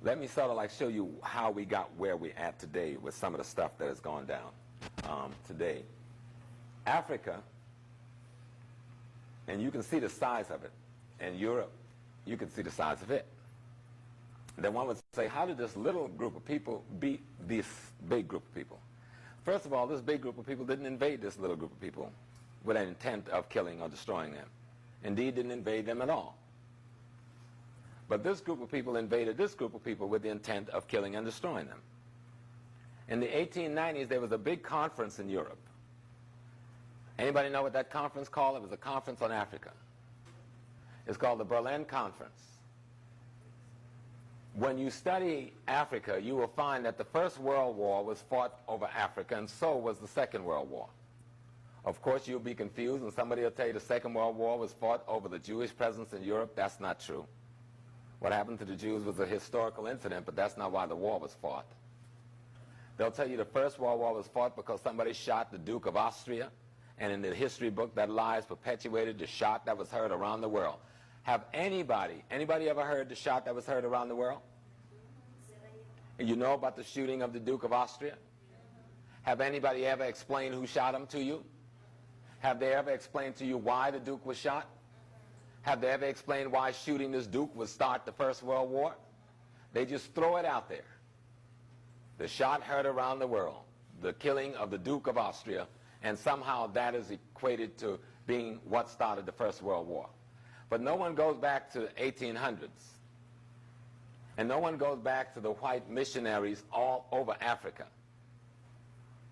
Let me sort of like show you how we got where we're at today with some of the stuff that has gone down today. Africa, and you can see the size of it, and Europe, you can see the size of it. Then one would say, how did this little group of people beat this big group of people? First of all, this big group of people didn't invade this little group of people with an intent of killing or destroying them. Indeed, didn't invade them at all. But this group of people invaded this group of people with the intent of killing and destroying them. In the 1890s, there was a big conference in Europe. Anybody know what that conference called? It was a conference on Africa. It's called the Berlin Conference. When you study Africa, you will find that the First World War was fought over Africa, and so was the Second World War. Of course, you'll be confused, and somebody will tell you the Second World War was fought over the Jewish presence in Europe. That's not true. What happened to the Jews was a historical incident, but that's not why the war was fought. They'll tell you the First World War was fought because somebody shot the Duke of Austria, and in the history book, that lie is perpetuated, the shot that was heard around the world. Have anybody ever heard the shot that was heard around the world? And you know about the shooting of the Duke of Austria? Have anybody ever explained who shot him to you? Have they ever explained to you why the Duke was shot? Have they ever explained why shooting this Duke would start the First World War? They just throw it out there. The shot heard around the world, the killing of the Duke of Austria, and somehow that is equated to being what started the First World War. But no one goes back to the 1800s. And no one goes back to the white missionaries all over Africa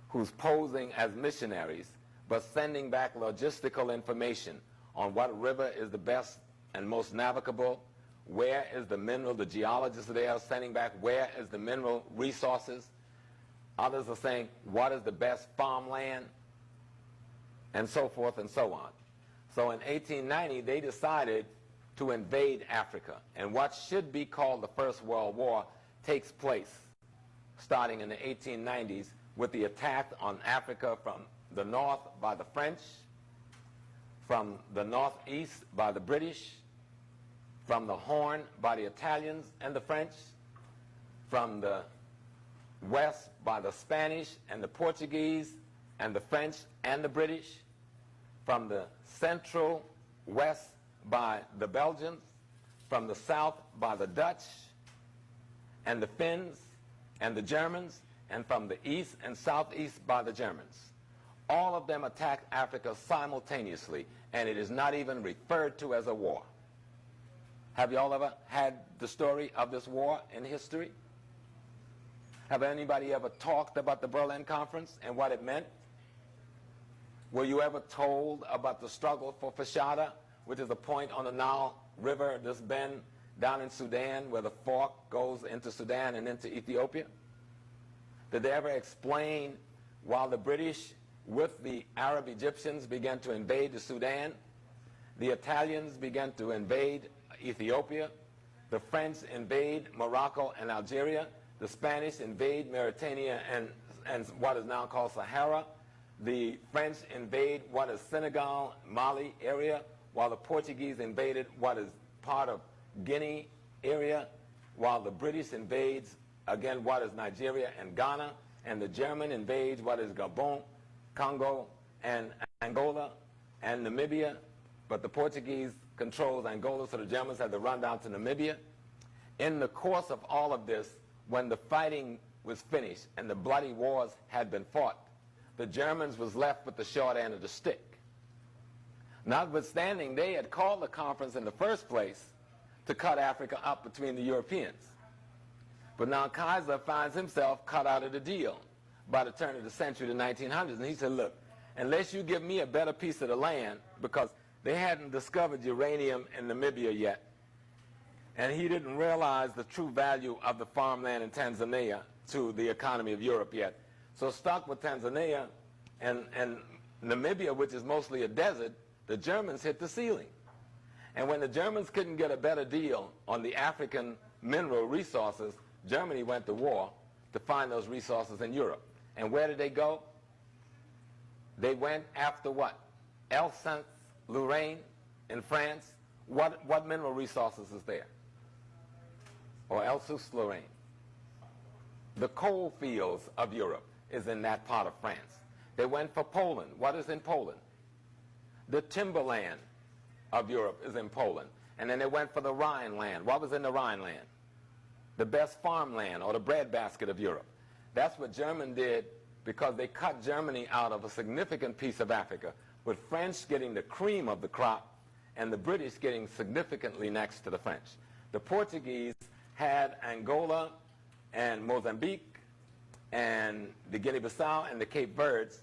who's posing as missionaries but sending back logistical information on what river is the best and most navigable, where is the mineral, the geologists they are sending back, where is the mineral resources. Others are saying, what is the best farmland, and so forth and so on. So in 1890, they decided to invade Africa. And what should be called the First World War takes place starting in the 1890s with the attack on Africa from the north by the French, from the northeast by the British, from the Horn by the Italians and the French, from the west by the Spanish and the Portuguese and the French and the British, from the central west by the Belgians, from the south by the Dutch and the Finns and the Germans, and from the east and southeast by the Germans. All of them attacked Africa simultaneously, and it is not even referred to as a war. Have you all ever had the story of this war in history? Have anybody ever talked about the Berlin Conference and what it meant? Were you ever told about the struggle for Fashada, which is a point on the Nile River, this bend down in Sudan, where the fork goes into Sudan and into Ethiopia? Did they ever explain while the British with the Arab Egyptians began to invade the Sudan, the Italians began to invade Ethiopia, the French invade Morocco and Algeria, the Spanish invade Mauritania and what is now called Sahara, the French invade what is Senegal, Mali area, while the Portuguese invaded what is part of Guinea area, while the British invades, again, what is Nigeria and Ghana, and the German invades what is Gabon, Congo, and Angola, and Namibia, but the Portuguese controls Angola, so the Germans had to run down to Namibia. In the course of all of this, when the fighting was finished and the bloody wars had been fought, the Germans was left with the short end of the stick. Notwithstanding, they had called the conference in the first place to cut Africa up between the Europeans. But now Kaiser finds himself cut out of the deal by the turn of the century, the 1900s. And he said, look, unless you give me a better piece of the land, because they hadn't discovered uranium in Namibia yet, and he didn't realize the true value of the farmland in Tanzania to the economy of Europe yet. So stuck with Tanzania and Namibia, which is mostly a desert, the Germans hit the ceiling. And when the Germans couldn't get a better deal on the African mineral resources, Germany went to war to find those resources in Europe. And where did they go? They went after what? Alsace-Lorraine in France. What mineral resources is there? or Alsace-Lorraine. The coal fields of Europe is in that part of France. They went for Poland. What is in Poland? The timberland of Europe is in Poland. And then they went for the Rhineland. What was in the Rhineland? The best farmland, or the breadbasket of Europe. That's what Germany did, because they cut Germany out of a significant piece of Africa, with French getting the cream of the crop and the British getting significantly next to the French. The Portuguese had Angola and Mozambique and the Guinea-Bissau and the Cape Verdes.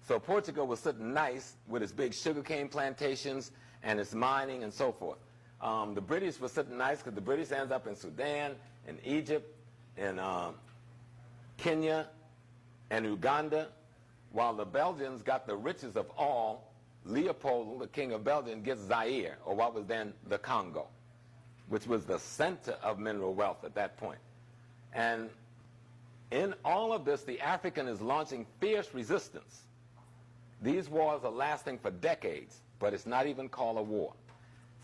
So Portugal was sitting nice with its big sugarcane plantations and its mining and so forth. The British were sitting nice because the British ends up in Sudan, in Egypt, in Kenya, and Uganda, while the Belgians got the richest of all. Leopold, the king of Belgium, gets Zaire, or what was then the Congo, which was the center of mineral wealth at that point. And in all of this, the African is launching fierce resistance. These wars are lasting for decades, but it's not even called a war.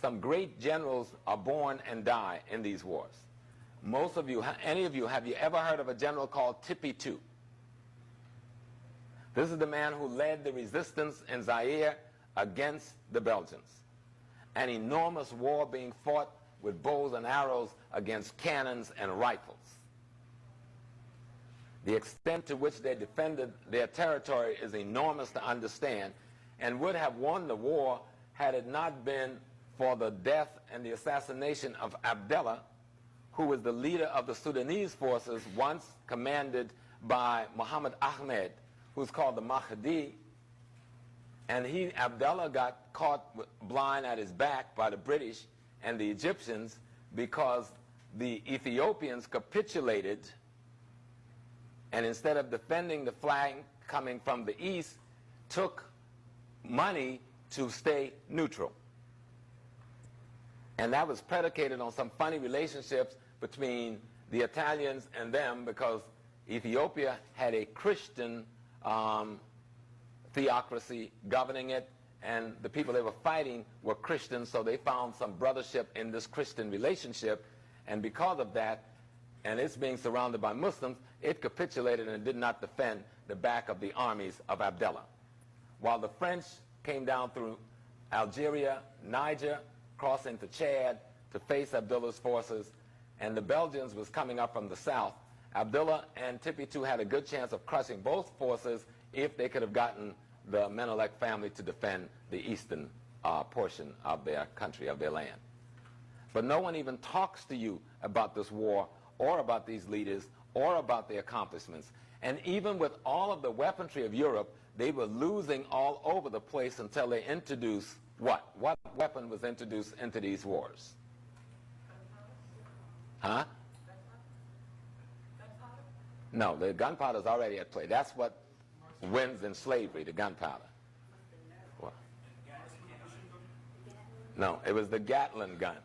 Some great generals are born and die in these wars. Most of you, any of you, have you ever heard of a general called Tippy II? This is the man who led the resistance in Zaire against the Belgians. An enormous war being fought with bows and arrows against cannons and rifles. The extent to which they defended their territory is enormous to understand, and would have won the war had it not been for the death and the assassination of Abdallah, who was the leader of the Sudanese forces once commanded by Muhammad Ahmed, who's called the Mahdi. And Abdallah got caught blind at his back by the British and the Egyptians because the Ethiopians capitulated, and instead of defending the flag coming from the east, took money to stay neutral. And that was predicated on some funny relationships between the Italians and them, because Ethiopia had a Christian theocracy governing it, and the people they were fighting were Christians, so they found some brothership in this Christian relationship, and because of that, and it's being surrounded by Muslims, it capitulated and did not defend the back of the armies of Abdallah. While the French came down through Algeria, Niger, crossing to Chad to face Abdullah's forces, and the Belgians was coming up from the south, Abdullah and Tippy II had a good chance of crushing both forces if they could have gotten the Menelik family to defend the eastern portion of their country, of their land. But no one even talks to you about this war, or about these leaders, or about their accomplishments. And even with all of the weaponry of Europe, they were losing all over the place until they introduced what? What weapon was introduced into these wars? Huh? No, the gunpowder's already at play. That's what wins in slavery, the gunpowder. What? No, it was the Gatling gun.